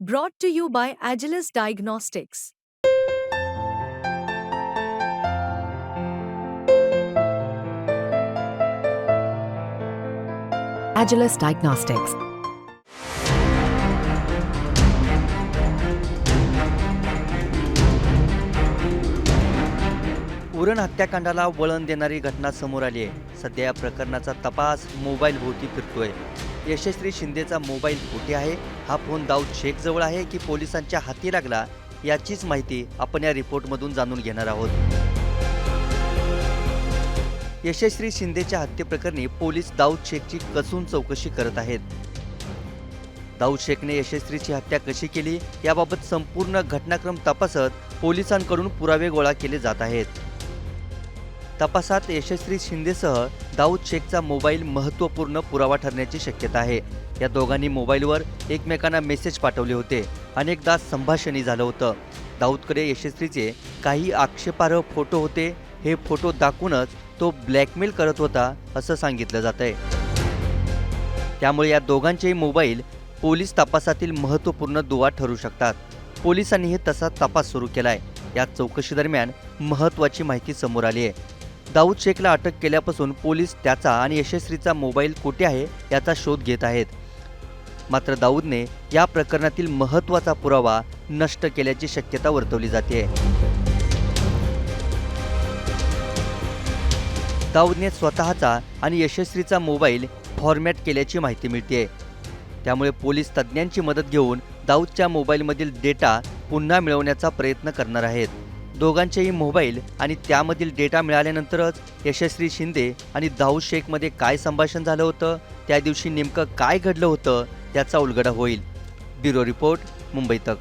Brought to you by Agilus Diagnostics. Agilus Diagnostics. Uran हत्याकांडाला वळण देणारी घटना समोर आली आहे। सध्या या प्रकरणाचा तपास मोबाईल भोवती फिरतोय। यशस्वी शिंदेचा मोबाईल कुठे आहे? हा फोन दाऊद शेख जवळ आहे की पोलिसांच्या हाती लागला? याचीच माहिती आपण या रिपोर्टमधून जाणून घेणार आहोत। यशस्वी शिंदेच्या हत्येप्रकरणी पोलीस दाऊद शेखची कसून चौकशी करत आहेत। दाऊद शेखने यशस्वीची हत्या कशी केली याबाबत संपूर्ण घटनाक्रम तपासत पोलिसांकडून पुरावे गोळा केले जात आहेत। तपासात यशस्वी शिंदेसह दाऊद शेखचा मोबाईल महत्त्वपूर्ण पुरावा ठरण्याची शक्यता आहे। या दोघांनी मोबाईलवर एकमेकांना मेसेज पाठवले होते। अनेकदा संभाषणही झालं होतं। दाऊदकडे यशस्वीचे काही आक्षेपार्ह फोटो होते। हे फोटो दाखवूनच तो ब्लॅकमेल करत होता असं सांगितलं जातंय। त्यामुळे या दोघांचेही मोबाईल पोलीस तपासातील महत्त्वपूर्ण दुवा ठरू शकतात। पोलिसांनीही तसा तपास सुरू केलाय। या चौकशी दरम्यान महत्त्वाची माहिती समोर आली आहे। दाऊद शेखला अटक केल्यापासून पोलीस त्याचा आणि यशस्वीचा मोबाईल कुठे आहे याचा शोध घेत आहेत। मात्र दाऊदने या प्रकरणातील महत्त्वाचा पुरावा नष्ट केल्याची शक्यता वर्तवली जाते। दाऊदने स्वतःचा आणि यशस्वीचा मोबाईल फॉर्मॅट केल्याची माहिती मिळते। त्यामुळे पोलीस तज्ज्ञांची मदत घेऊन दाऊदच्या मोबाईलमधील डेटा पुन्हा मिळवण्याचा प्रयत्न करणार आहेत। दोघांचेही मोबाईल आणि त्यामधील डेटा मिळाल्यानंतरच यशस्वी शिंदे आणि दाऊद शेखमध्ये काय संभाषण झालं होतं, त्या दिवशी नेमकं काय घडलं होतं याचा उलगडा होईल। ब्युरो रिपोर्ट, मुंबई तक।